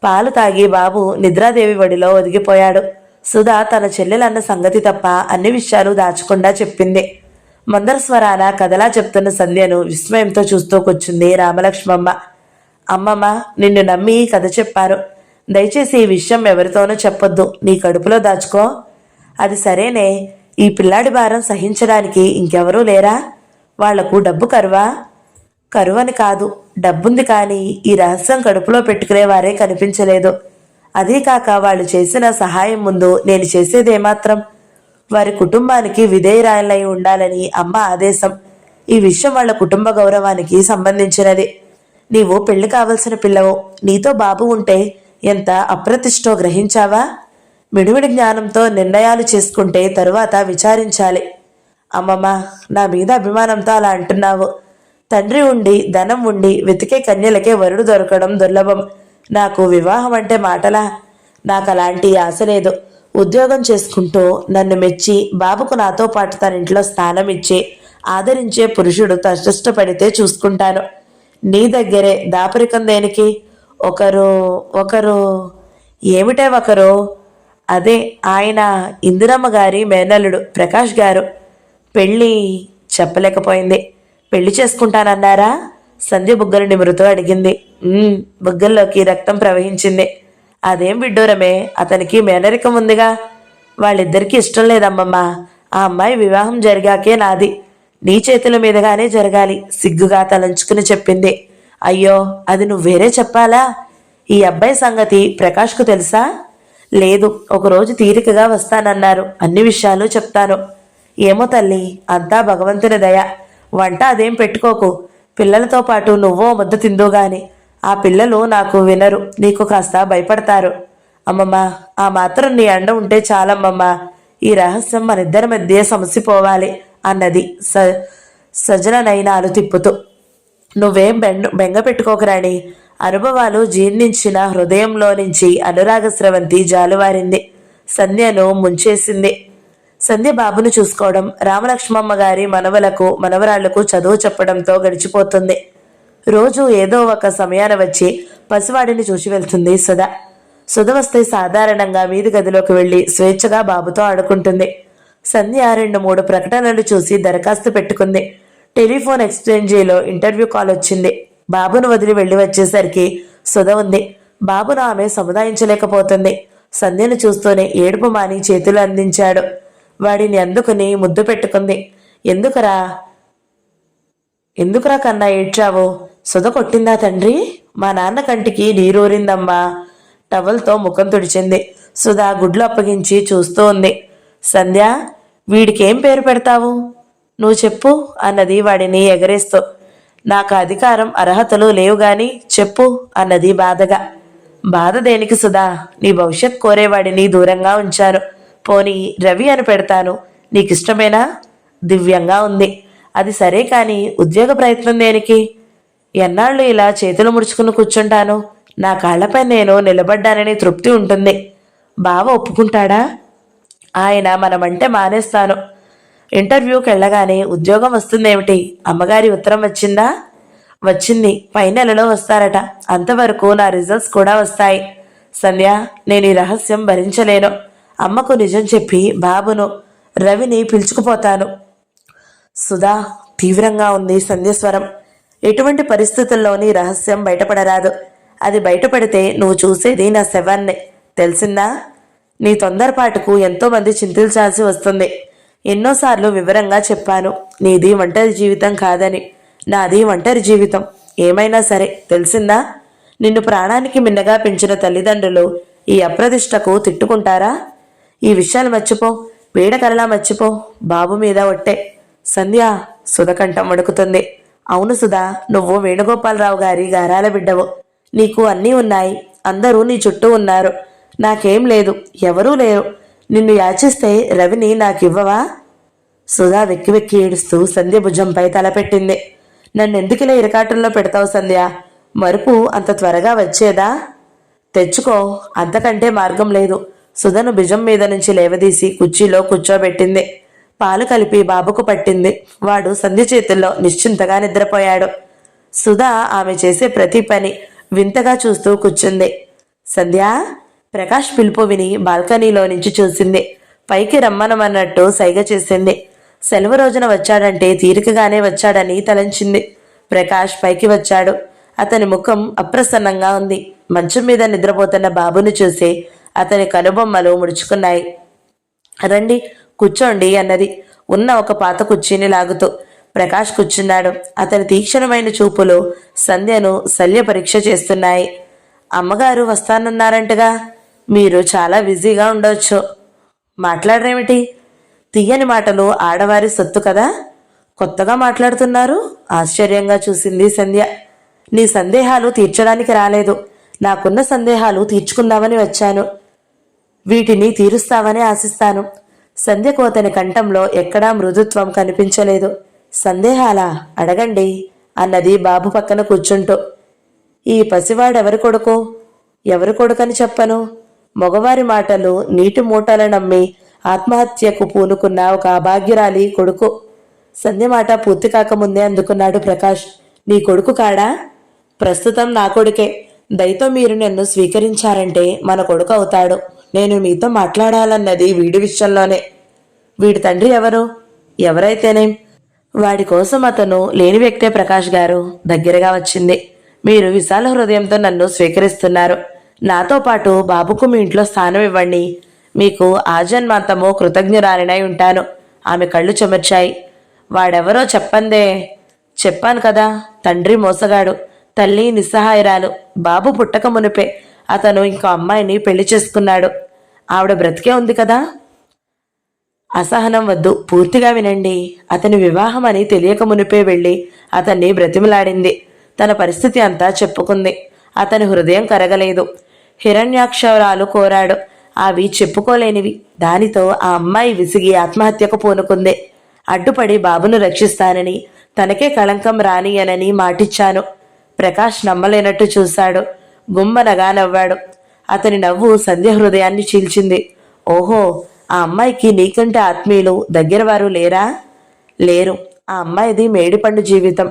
పాలు తాగి బాబు నిద్రాదేవి వడిలో ఒదిగిపోయాడు. సుధా తన చెల్లెలన్న సంగతి తప్ప అన్ని విషయాలు దాచకుండా చెప్పింది. మందర స్వరాన కథలా చెప్తున్న సంధ్యను విస్మయంతో చూస్తూ కూర్చుంది రామలక్ష్మమ్మ. అమ్మమ్మ, నిన్ను నమ్మి కథ చెప్పారు. దయచేసి ఈ విషయం ఎవరితోనూ చెప్పొద్దు. నీ కడుపులో దాచుకో. అది సరేనే, ఈ పిల్లాడి భారం సహించడానికి ఇంకెవరూ లేరా? వాళ్లకు డబ్బు కరువా? కరువని కాదు, డబ్బుంది, కానీ ఈ రహస్యం కడుపులో పెట్టుకునేవారే కనిపించలేదు. అదీ కాక వాళ్ళు చేసిన సహాయం ముందు నేను చేసేదేమాత్రం? వారి కుటుంబానికి విధేయురాలై ఉండాలని అమ్మ ఆదేశం. ఈ విషయం వాళ్ళ కుటుంబ గౌరవానికి సంబంధించినది. నీవు పెళ్లి కావలసిన పిల్లవు. నీతో బాబు ఉంటే ఎంత అప్రతిష్టో గ్రహించావా? మిడిమిడి జ్ఞానంతో నిర్ణయాలు చేసుకుంటే తరువాత విచారించాలి. అమ్మమ్మ, నా మీద అభిమానంతో అలా అంటున్నావు. తండ్రి ఉండి ధనం ఉండి వెతికే కన్యలకే వరుడు దొరకడం దుర్లభం. నాకు వివాహం అంటే మాటలా? నాకు అలాంటి ఆశ లేదు. ఉద్యోగం చేసుకుంటూ నన్ను మెచ్చి బాబుకు నాతో పాటు తన ఇంట్లో స్థానం ఇచ్చి ఆదరించే పురుషుడు తష్టపడితే చూసుకుంటాను. నీ దగ్గరే దాపరికం దేనికి? ఒకరు ఏమిటే ఒకరు? అదే, ఆయన ఇందిరమ్మ గారి మేనల్లుడు ప్రకాష్ గారు. పెళ్ళి చెప్పలేకపోయింది. పెళ్లి చేసుకుంటానన్నారా? సంధ్య బుగ్గలు నిమురుతూ అడిగింది. బుగ్గల్లోకి రక్తం ప్రవహించింది. అదేం విడ్డూరమే, అతనికి మేనరికం ఉందిగా. వాళ్ళిద్దరికీ ఇష్టం లేదమ్మమ్మ. ఆ అమ్మాయి వివాహం జరిగాకే నాది. నీ చేతుల మీదుగానే జరగాలి, సిగ్గుగా తలంచుకుని చెప్పింది. అయ్యో, అది నువ్వేరే చెప్పాలా? ఈ అబ్బాయి సంగతి ప్రకాష్కు తెలుసా? లేదు, ఒకరోజు తీరికగా వస్తానన్నారు. అన్ని విషయాలు చెప్తాను. ఏమో తల్లి, అంతా భగవంతుని దయ. వంట అదేం పెట్టుకోకు. పిల్లలతో పాటు నువ్వో ముద్ద తిందుగాని. ఆ పిల్లలు నాకు వినరు, నీకు కాస్త భయపడతారు. అమ్మమ్మ, ఆ మాత్రం నీ అండ ఉంటే చాలమ్మమ్మ. ఈ రహస్యం మనిద్దరి మధ్య సమసిపోవాలి అన్నది సజన నయనాలు తిప్పుతూ. నువ్వేం బెంగ పెట్టుకోకరాణి. అనుభవాలు జీర్ణించిన హృదయంలో నుంచి అనురాగ స్రవంతి జాలువారింది. సంధ్యను ముంచేసింది. సంధ్య బాబును చూసుకోవడం, రామలక్ష్మమ్మ గారి మనవలకు మనవరాళ్లకు చదువు చెప్పడంతో గడిచిపోతుంది. రోజు ఏదో ఒక సమయాన వచ్చి పసివాడిని చూసి వెళ్తుంది సుధ. సుధ వస్తే సాధారణంగా వీధి గదిలోకి వెళ్లి స్వేచ్ఛగా బాబుతో ఆడుకుంటుంది. సంధ్య 2-3 ప్రకటనలు చూసి దరఖాస్తు పెట్టుకుంది. టెలిఫోన్ ఎక్స్చేంజీలో ఇంటర్వ్యూ కాల్ వచ్చింది. బాబును వదిలి వెళ్లి వచ్చేసరికి సుధ ఉంది. బాబును ఆమె సముదాయించలేకపోతుంది. సంధ్యను చూస్తూనే ఏడుపు మాని చేతులు అందించాడు. వాడిని అందుకుని ముద్దు పెట్టుకుంది. ఎందుకురా కన్నా ఏడ్చావు? సుధ కొట్టిందా తండ్రి? మా నాన్న కంటికి నీరూరిందమ్మా. టవల్తో ముఖం తుడిచింది. సుధ గుడ్లు అప్పగించి చూస్తూ ఉంది. సంధ్య, వీడికేం పేరు పెడతావు? నువ్వు చెప్పు అన్నది వాడిని ఎగరేస్తూ. నాకు అధికారం అర్హతలు లేవు గాని చెప్పు అన్నది బాధగా. బాధ దేనికి సుధా? నీ భవిష్యత్ కోరేవాడిని దూరంగా ఉంచాను. పోనీ రవి అని పెడతాను. నీకిష్టమేనా? దివ్యంగా ఉంది. అది సరే కాని ఉద్యోగ ప్రయత్నం దేనికి? ఎన్నాళ్ళు ఇలా చేతులు ముడుచుకుని కూర్చుంటాను? నా కాళ్లపై నేను నిలబడ్డానని తృప్తి ఉంటుంది. బావ ఒప్పుకుంటాడా? ఆయన మనమంటే మానేస్తాను. ఇంటర్వ్యూకి వెళ్ళగానే ఉద్యోగం వస్తుందేమిటి? అమ్మగారి ఉత్తరం వచ్చిందా? వచ్చింది. పై నెలలో వస్తారట. అంతవరకు నా రిజల్ట్స్ కూడా వస్తాయి. సంధ్య, నేను ఈ రహస్యం భరించలేను. అమ్మకు నిజం చెప్పి బాబును, రవిని పిలుచుకుపోతాను. సుధా, తీవ్రంగా ఉంది సంధ్య స్వరం. ఎటువంటి పరిస్థితుల్లోని రహస్యం బయటపడరాదు. అది బయటపడితే నువ్వు చూసేది నా శవాన్నే. తెలిసిందా? నీ తొందరపాటుకు ఎంతోమంది చింతించాల్సి వస్తుంది. ఎన్నోసార్లు వివరంగా చెప్పాను, నీది ఒంటరి జీవితం కాదని. నాది ఒంటరి జీవితం. ఏమైనా సరే, తెలిసిందా? నిన్ను ప్రాణానికి మిన్నగా పెంచిన తల్లిదండ్రులు ఈ అప్రదిష్టకు తిట్టుకుంటారా? ఈ విషయాలు మర్చిపో, పీడకరలా మర్చిపో. బాబు మీద ఒట్టే. సంధ్య, సుధ కంఠం వణుకుతుంది. అవును సుధా, నువ్వు వేణుగోపాలరావు గారి గారాల బిడ్డవు. నీకు అన్నీ ఉన్నాయి. అందరూ నీ చుట్టూ ఉన్నారు. నాకేం లేదు, ఎవరూ లేరు. నిన్ను యాచిస్తే రవిని నాకివ్వవా? సుధా వెక్కి వెక్కి ఏడుస్తూ సంధ్య భుజంపై తలపెట్టింది. నన్నెందుకిలా ఇరకాటంలో పెడతావు సంధ్య? మరుపు అంత త్వరగా వచ్చేదా? తెచ్చుకో, అంతకంటే మార్గం లేదు. సుధను భుజం మీద నుంచి లేవదీసి కుర్చీలో కూర్చోబెట్టింది. పాలు కలిపి బాబుకు పట్టింది. వాడు సంధ్య చేతుల్లో నిశ్చింతగా నిద్రపోయాడు. సుధా ఆమె చేసే ప్రతి పని వింతగా చూస్తూ కూర్చుంది. సంధ్య, ప్రకాష్ పిలుపు విని బాల్కనీలో నుంచి చూసింది. పైకి రమ్మనమన్నట్టు సైగ చేసింది. సెలవు రోజున వచ్చాడంటే తీరికగానే వచ్చాడని తలంచింది. ప్రకాష్ పైకి వచ్చాడు. అతని ముఖం అప్రసన్నంగా ఉంది. మంచం మీద నిద్రపోతున్న బాబుని చూసి అతని కనుబొమ్మలు ముడుచుకున్నాయి. రండి, కూర్చోండి అన్నది ఉన్న ఒక పాత కుర్చీని లాగుతూ. ప్రకాష్ కూర్చున్నాడు. అతని తీక్షణమైన చూపులు సంధ్యను శల్య పరీక్ష చేస్తున్నాయి. అమ్మగారు వస్తానన్నారంటగా? మీరు చాలా బిజీగా ఉండవచ్చు. మాట్లాడరేమిటి? తీయని మాటలు ఆడవారి సొత్తు కదా. కొత్తగా మాట్లాడుతున్నారు? ఆశ్చర్యంగా చూసింది సంధ్య. నీ సందేహాలు తీర్చడానికి రాలేదు. నాకున్న సందేహాలు తీర్చుకుందామని వచ్చాను. వీటిని తీరుస్తావని ఆశిస్తాను. సంధ్యకు అతని కంఠంలో ఎక్కడా మృదుత్వం కనిపించలేదు. సందేహాలా? అడగండి అన్నది బాబు పక్కన కూర్చుంటూ. ఈ పసివాడెవరి కొడుకు? ఎవరి కొడుకని చెప్పను? మగవారి మాటలు నీటి మూటల నమ్మి ఆత్మహత్యకు పూనుకున్న ఒక అభాగ్యురాలి కొడుకు. సంధ్య మాట పూర్తి కాకముందే అందుకున్నాడు ప్రకాష్. నీ కొడుకు కాడా? ప్రస్తుతం నా కొడుకే. దయతో మీరు నన్ను స్వీకరించారంటే మన కొడుకు అవుతాడు. నేను మీతో మాట్లాడాలన్నది వీడి విషయంలోనే. వీడి తండ్రి ఎవరు? ఎవరైతేనేం, వాడి కోసం అతను లేని వ్యక్తే ప్రకాష్ గారు. దగ్గరగా వచ్చింది. మీరు విశాల హృదయంతో నన్ను స్వీకరిస్తున్నారు. నాతో పాటు బాబుకు మీ ఇంట్లో స్థానం ఇవ్వండి. మీకు ఆజన్మాంతము కృతజ్ఞురాలినై ఉంటాను. ఆమె కళ్ళు చెమర్చాయి. వాడెవరో చెప్పందే. చెప్పాను కదా, తండ్రి మోసగాడు. తల్లి నిస్సహాయరాలు. బాబు పుట్టక మునిపే అతను ఇంకో అమ్మాయిని పెళ్లి చేసుకున్నాడు. ఆవిడ బ్రతికే ఉంది కదా. అసహనం వద్దు, పూర్తిగా వినండి. అతని వివాహం అని తెలియక మునిపే వెళ్ళి అతన్ని బ్రతిమలాడింది. తన పరిస్థితి అంతా చెప్పుకుంది. అతని హృదయం కరగలేదు. హిరణ్యాక్షరాలు కోరాడు. అవి చెప్పుకోలేనివి. దానితో ఆ అమ్మాయి విసిగి ఆత్మహత్యకు పూనుకుంది. అడ్డుపడి బాబును రక్షిస్తానని, తనకే కళంకం రానియనని మాటిచ్చాను. ప్రకాష్ నమ్మలేనట్టు చూశాడు. గుమ్మనగా నవ్వాడు. అతని నవ్వు సంధ్య హృదయాన్ని చీల్చింది. ఓహో, ఆ అమ్మాయికి నీకంటే ఆత్మీయులు, దగ్గరవారు లేరా? లేరు. ఆ అమ్మాయిది మేడిపండు జీవితం.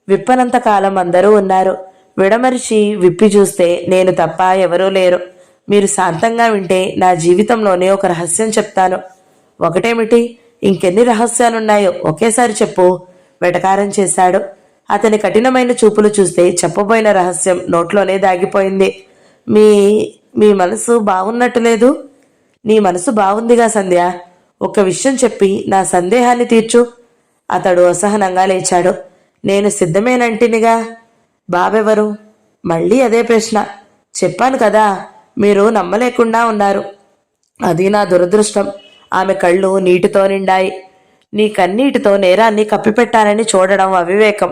విప్పనంత కాలం అందరూ ఉన్నారు. విడమరిచి విప్పి చూస్తే నేను తప్ప ఎవరూ లేరు. మీరు శాంతంగా వింటే నా జీవితంలోనే ఒక రహస్యం చెప్తాను. ఒకటేమిటి? ఇంకెన్ని రహస్యాలున్నాయో ఒకేసారి చెప్పు. వెటకారం చేశాడు. అతని కఠినమైన చూపులు చూస్తే చెప్పబోయిన రహస్యం నోట్లోనే దాగిపోయింది. మీ మీ మనసు బాగున్నట్టు లేదు. నీ మనసు బాగుందిగా సంధ్య. ఒక్క విషయం చెప్పి నా సందేహాన్ని తీర్చు. అతడు అసహనంగా లేచాడు. నేను సిద్ధమేనంటినిగా. బాబెవరు? మళ్ళీ అదే ప్రశ్న. చెప్పాను కదా, మీరు నమ్మలేకుండా ఉన్నారు. అది నా దురదృష్టం. ఆమె కళ్ళు నీటితో నిండాయి. నీ కన్నీటితో నేరాన్ని కప్పిపెట్టాలని చూడడం అవివేకం.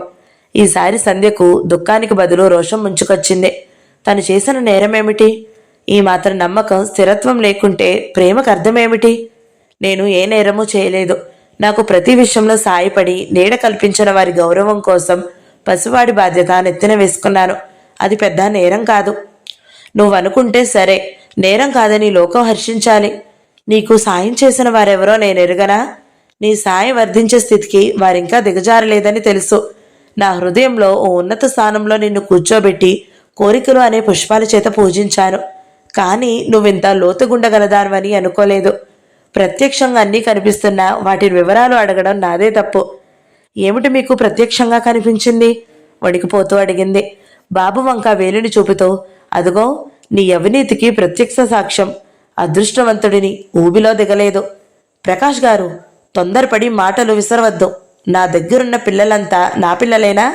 ఈసారి సంధ్యకు దుఃఖానికి బదులు రోషం ముంచుకొచ్చింది. తను చేసిన నేరమేమిటి? ఈ మాత్రం నమ్మకం, స్థిరత్వం లేకుంటే ప్రేమకు అర్థమేమిటి? నేను ఏ నేరమూ చేయలేదు. నాకు ప్రతి విషయంలో సాయపడి నీడ కల్పించిన వారి గౌరవం కోసం పసివాడి బాధ్యత నెత్తిన వేసుకున్నాను. అది పెద్ద నేరం కాదు. నువ్వనుకుంటే సరే, నేరం కాదని లోకం హర్షించాలి. నీకు సాయం చేసిన వారెవరో నేను ఎరుగనా? నీ సాయం వర్ధించే స్థితికి వారింకా దిగజారలేదని తెలుసు. నా హృదయంలో ఓ ఉన్నత స్థానంలో నిన్ను కూర్చోబెట్టి కోరికలు అనే పుష్పాల చేత పూజించాను. కానీ నువ్వింత లోతుగుండగలదానివని అనుకోలేదు. ప్రత్యక్షంగా అన్నీ కనిపిస్తున్నా వాటి వివరాలు అడగడం నాదే తప్పు. ఏమిటి మీకు ప్రత్యక్షంగా కనిపించింది? వణికిపోతూ అడిగింది. బాబు వంక వేలుని చూపుతూ, అదుగో నీ అవినీతికి ప్రత్యక్ష సాక్ష్యం. అదృష్టవంతుడిని. ఊబిలో దిగలేదు. ప్రకాష్ గారు, తొందరపడి మాటలు విసరవద్దు. నా దగ్గరున్న పిల్లలంతా నా పిల్లలేనా?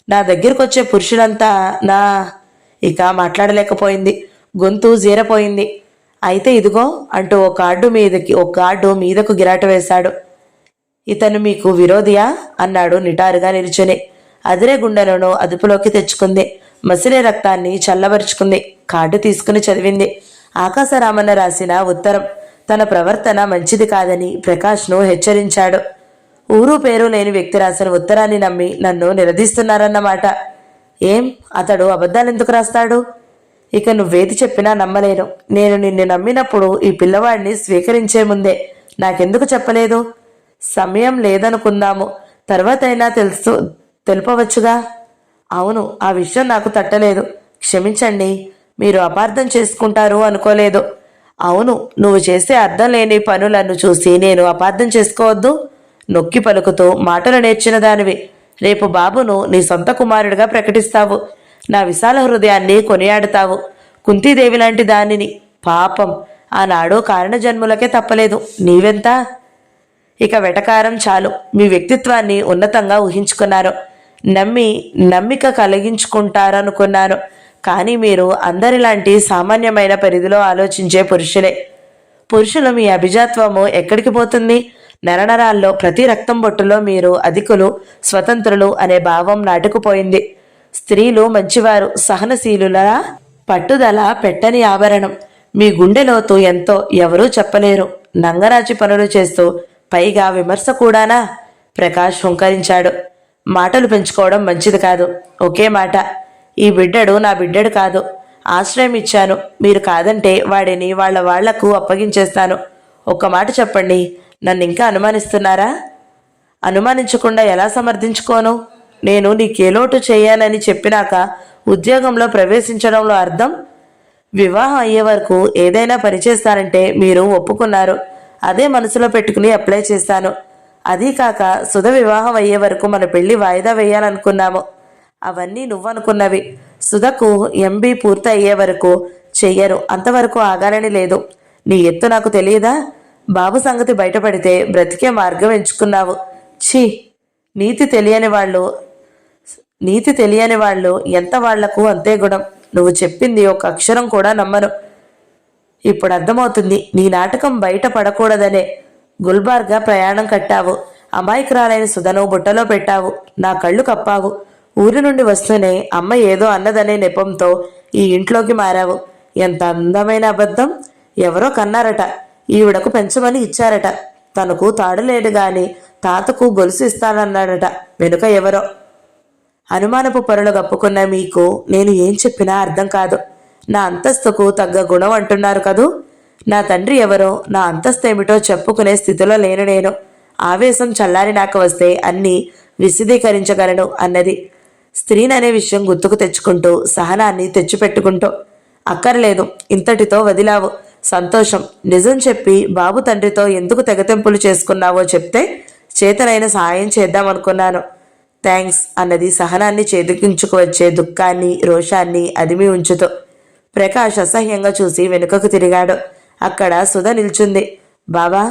నా దగ్గరకొచ్చే పురుషులంతా నా... ఇక మాట్లాడలేకపోయింది. గొంతు జీరపోయింది. అయితే ఇదిగో అంటూ ఓ కార్డు మీదకు గిరాట వేశాడు. ఇతను మీకు విరోధియా? అన్నాడు నిటారుగా నిల్చుని. అదిరే గుండెలను అదుపులోకి తెచ్చుకుంది. మసిలే రక్తాన్ని చల్లబరుచుకుంది. కార్డు తీసుకుని చదివింది. ఆకాశరామన్న రాసిన ఉత్తరం. తన ప్రవర్తన మంచిది కాదని ప్రకాష్ను హెచ్చరించాడు. ఊరు పేరు లేని వ్యక్తి రాసిన ఉత్తరాన్ని నమ్మి నన్ను నిలదీస్తున్నారన్నమాట. ఏం, అతడు అబద్ధాలెందుకు రాస్తాడు? ఇక నువ్వేది చెప్పినా నమ్మలేను. నేను నిన్ను నమ్మినప్పుడు ఈ పిల్లవాడిని స్వీకరించే ముందే నాకెందుకు చెప్పలేదు? సమయం లేదనుకుందాము, తర్వాతైనా తెలుపవచ్చుగా. అవును, ఆ విషయం నాకు తట్టలేదు. క్షమించండి, మీరు అపార్థం చేసుకుంటారు అనుకోలేదు. అవును, నువ్వు చేసే అర్థం లేని పనులను చూసి నేను అపార్థం చేసుకోవద్దు. నొక్కి పలుకుతూ మాటలు నేర్చిన దానివి. రేపు బాబును నీ సొంత కుమారుడిగా ప్రకటిస్తావు. నా విశాల హృదయాన్ని కొనియాడుతావు. కుంతీదేవి లాంటి దానిని. పాపం, ఆనాడు కారణజన్ములకే తప్పలేదు. నీవెంత? ఇక వెటకారం చాలు. మీ వ్యక్తిత్వాన్ని ఉన్నతంగా ఊహించుకున్నారు. నమ్మిక కలిగించుకుంటారనుకున్నాను. కానీ మీరు అందరిలాంటి సామాన్యమైన పరిధిలో ఆలోచించే పురుషులు. మీ అభిజాత్వము ఎక్కడికి పోతుంది? నరనరాల్లో ప్రతి రక్తం బొట్టులో మీరు అధికులు, స్వతంత్రులు అనే భావం నాటుకుపోయింది. స్త్రీలు మంచివారు, సహనశీలులా, పట్టుదల పెట్టని ఆభరణం. మీ గుండెలోతు ఎంతో ఎవరూ చెప్పలేరు. నంగరాచి పనులు చేస్తూ పైగా విమర్శ కూడానా? ప్రకాష్ హుంకరించాడు. మాటలు పెంచుకోవడం మంచిది కాదు. ఒకే మాట, ఈ బిడ్డడు నా బిడ్డడు కాదు. ఆశ్రయం ఇచ్చాను. మీరు కాదంటే వాడిని వాళ్లకు అప్పగించేస్తాను. ఒక్క మాట చెప్పండి, నన్ను ఇంకా అనుమానిస్తున్నారా? అనుమానించకుండా ఎలా సమర్థించుకోను? నేను నీకేలోటు చేయాలని చెప్పినాక ఉద్యోగంలో ప్రవేశించడంలో అర్థం? వివాహం అయ్యే వరకు ఏదైనా పనిచేస్తానంటే మీరు ఒప్పుకున్నారు. అదే మనసులో పెట్టుకుని అప్లై చేశాను. అదీ కాక సుధ వివాహం అయ్యే వరకు మన పెళ్లి వాయిదా వేయాలనుకున్నాము. అవన్నీ నువ్వనుకున్నవి. సుధకు ఎంబీ పూర్తి అయ్యే వరకు చెయ్యరు. అంతవరకు ఆగాలని లేదు. నీ ఎత్తు నాకు తెలియదా? బాబు సంగతి బయటపడితే బ్రతికే మార్గం ఎంచుకున్నావు. ఛీ, నీతి తెలియని వాళ్ళు నీతి తెలియని వాళ్ళు ఎంత వాళ్లకు అంతే గుణం. నువ్వు చెప్పింది ఒక అక్షరం కూడా నమ్మను. ఇప్పుడు అర్థమవుతుంది, నీ నాటకం బయట పడకూడదనే గుల్బార్గా ప్రయాణం కట్టావు. అమాయకురాలైన సుధను బుట్టలో పెట్టావు. నా కళ్ళు కప్పావు. ఊరి నుండి వస్తూనే అమ్మ ఏదో అన్నదనే నెపంతో ఈ ఇంట్లోకి మారావు. ఎంత అందమైన అబద్ధం! ఎవరో కన్నారట, ఈవిడకు పెంచమని ఇచ్చారట. తనకు తాడులేడు గాని తాతకు గొలుసు ఇస్తానన్నాడట. వెనుక ఎవరో. అనుమానపు పొరలు గప్పుకున్న మీకు నేను ఏం చెప్పినా అర్థం కాదు. నా అంతస్తుకు తగ్గ గుణం అంటున్నారు కదూ. నా తండ్రి ఎవరో, నా అంతస్తు ఏమిటో చెప్పుకునే స్థితిలో లేను నేను. ఆవేశం చల్లారినాక వస్తే అన్నీ విశదీకరించగలను అన్నది. స్త్రీననే విషయం గుర్తుకు తెచ్చుకుంటూ సహనాన్ని తెచ్చిపెట్టుకుంటూ. అక్కర్లేదు, ఇంతటితో వదిలావు. సంతోషం. నిజం చెప్పి బాబు తండ్రితో ఎందుకు తెగతెంపులు చేసుకున్నావో చెప్తే చేతనైన సహాయం చేద్దామనుకున్నాను. థ్యాంక్స్ అన్నది సహనాన్ని చేదికించుకువచ్చే దుఃఖాన్ని రోషాన్ని అదిమి ఉంచుతూ. ప్రకాష్ అసహ్యంగా చూసి వెనుకకు తిరిగాడు. అక్కడ సుధ నిల్చుంది. బాబా,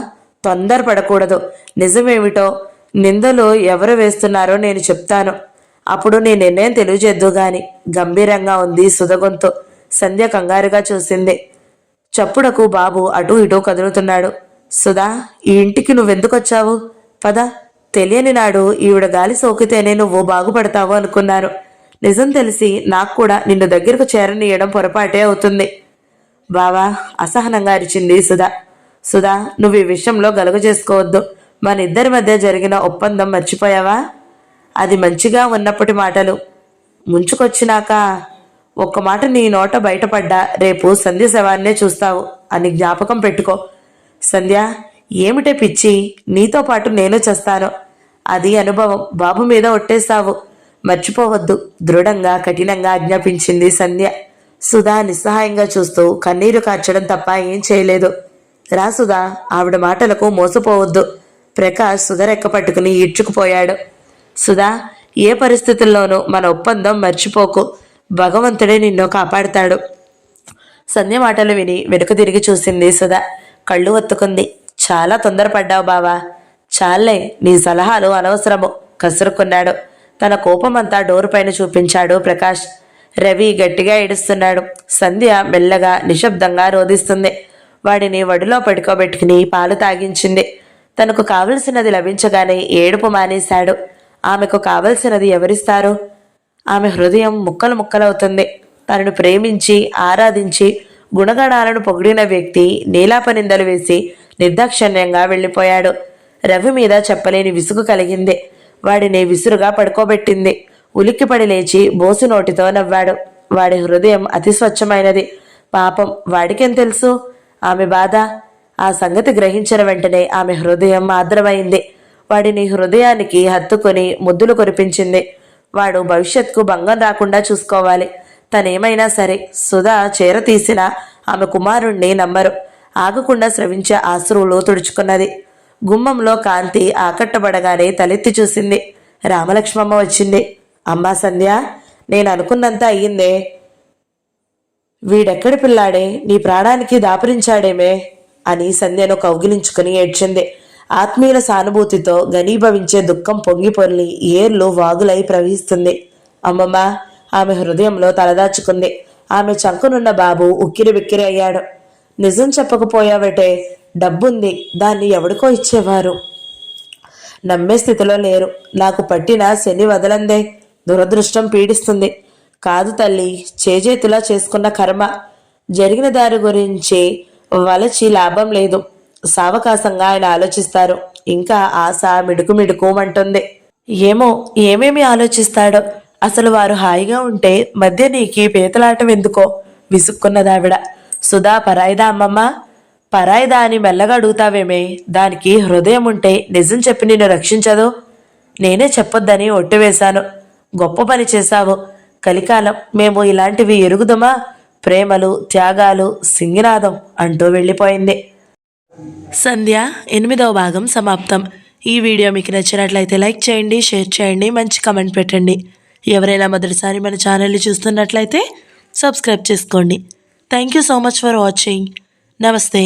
తొందరపడకూడదు. నిజమేమిటో నిందలు ఎవరు వేస్తున్నారో నేను చెప్తాను. అప్పుడు నీ నిర్ణయం తెలియజేద్దు గాని. గంభీరంగా ఉంది సుధ గొంతు. సంధ్య కంగారుగా చూసింది. చప్పుడకు బాబు అటూ ఇటూ కదులుతున్నాడు. సుధా, ఈ ఇంటికి నువ్వెందుకొచ్చావు? పద. తెలియని నాడు ఈవిడ గాలి సోకితేనే నువ్వు బాగుపడతావు అనుకున్నాను. నిజం తెలిసి నాకు కూడా నిన్ను దగ్గరకు చేరనీయడం పొరపాటే అవుతుంది. బావా, అసహనంగా అరిచింది సుధా. సుధా, నువ్వు ఈ విషయంలో గలుగు చేసుకోవద్దు. మన ఇద్దరి మధ్య జరిగిన ఒప్పందం మర్చిపోయావా? అది మంచిగా ఉన్నప్పటి మాటలు ముంచుకొచ్చినాక ఒక్క మాట నీ నోట బయటపడ్డా రేపు సంధ్య శవాన్నే చూస్తావు అని జ్ఞాపకం పెట్టుకో. సంధ్య, ఏమిటే పిచ్చి? నీతో పాటు నేను చేస్తాను. అది అనుభవం. బాబు మీద ఒట్టేశావు. మర్చిపోవద్దు, దృఢంగా కఠినంగా ఆజ్ఞాపించింది సంధ్య. సుధా నిస్సహాయంగా చూస్తూ కన్నీరు కార్చడం తప్ప ఏం చేయలేదు. రా సుధా, ఆవిడ మాటలకు మోసపోవద్దు. ప్రకాష్ సుధ రెక్క పట్టుకుని ఈడ్చుకుపోయాడు. సుధా, ఏ పరిస్థితుల్లోనూ మన ఒప్పందం మర్చిపోకు. భగవంతుడే నిన్ను కాపాడుతాడు. సంధ్య మాటలు విని వెనుక తిరిగి చూసింది సుధ. కళ్ళు ఒత్తుకుంది. చాలా తొందరపడ్డావు బావా. చాలే, నీ సలహాలు అనవసరము కసురుకున్నాడు. తన కోపమంతా డోరు పైన చూపించాడు ప్రకాష్. రవి గట్టిగా ఏడుస్తున్నాడు. సంధ్య మెల్లగా నిశ్శబ్దంగా రోధిస్తుంది. వాడిని వడిలో పడుకోబెట్టుకుని పాలు తాగించింది. తనకు కావలసినది లభించగానే ఏడుపు మానేశాడు. ఆమెకు కావలసినది ఎవరిస్తారు? ఆమె హృదయం ముక్కలు ముక్కలవుతుంది. తనను ప్రేమించి ఆరాధించి గుణగణాలను పొగిడిన వ్యక్తి నీలాపనిందలు వేసి నిర్దాక్షిణ్యంగా వెళ్ళిపోయాడు. రవి మీద చెప్పలేని విసుగు కలిగింది. వాడిని విసురుగా పడుకోబెట్టింది. ఉలిక్కిపడి లేచి బోసు నోటితో నవ్వాడు. వాడి హృదయం అతి స్వచ్ఛమైనది. పాపం, వాడికేం తెలుసు ఆమె బాధ? ఆ సంగతి గ్రహించిన వెంటనే ఆమె హృదయం ఆర్ద్రమైంది. వాడిని హృదయానికి హత్తుకొని ముద్దులు కురిపించింది. వాడు భవిష్యత్తుకు భంగం రాకుండా చూసుకోవాలి. తనేమైనా సరే సుధా చేరతీసిన ఆమె కుమారుణ్ణి నమ్మరు. ఆగకుండా స్రవించే ఆశ్రువులు తుడుచుకున్నది. గుమ్మంలో కాంతి ఆకట్టబడగానే తలెత్తి చూసింది. రామలక్ష్మమ్మ వచ్చింది. అమ్మా సంధ్య, నేను అనుకున్నంత అయ్యిందే. వీడెక్కడి పిల్లాడే, నీ ప్రాణానికి దాపురించాడేమే అని సంధ్యను కౌగిలించుకుని ఏడ్చింది. ఆత్మీయుల సానుభూతితో ఘనీభవించే దుఃఖం పొంగి పొర్లి ఏర్లు వాగులై ప్రవహిస్తుంది. అమ్మమ్మ ఆమె హృదయంలో తలదాచుకుంది. ఆమె చంకునున్న బాబు ఉక్కిరి బిక్కిరి అయ్యాడు. నిజం చెప్పకపోయావటే, డబ్బుంది, దాన్ని ఎవడికో ఇచ్చేవారు. నమ్మే స్థితిలో లేరు. నాకు పట్టిన శని వదలందే. దురదృష్టం పీడిస్తుంది. కాదు తల్లి, చేజేతులా చేసుకున్న కర్మ. జరిగిన దారి గురించి వలచి లాభం లేదు. సావకాశంగా ఆయన ఆలోచిస్తారు. ఇంకా ఆశ మిడుకు మిడుకుమంటుంది. ఏమో ఏమేమి ఆలోచిస్తాడో. అసలు వారు హాయిగా ఉంటే మధ్య నీకి పేతలాటం ఎందుకో విసుక్కున్నదావిడ. సుధా పరాయిదా అమ్మమ్మ? పరాయిదా అని మెల్లగా అడుగుతావేమే? దానికి హృదయం ఉంటే నిజం చెప్పి నిన్ను రక్షించదు. నేనే చెప్పొద్దని ఒట్టివేశాను. గొప్ప పని చేశావు. కలికాలం మేము ఇలాంటివి ఎరుగుదమా? ప్రేమలు, త్యాగాలు, సింగినాదం అంటూ వెళ్ళిపోయింది. సంధ్య 8వ భాగం సమాప్తం. ఈ వీడియో మీకు నచ్చినట్లయితే లైక్ చేయండి, షేర్ చేయండి, మంచి కమెంట్ పెట్టండి. ఎవరైనా మొదటిసారి మన ఛానల్ని చూస్తున్నట్లయితే సబ్స్క్రైబ్ చేసుకోండి. Thank you so much for watching. నమస్తే.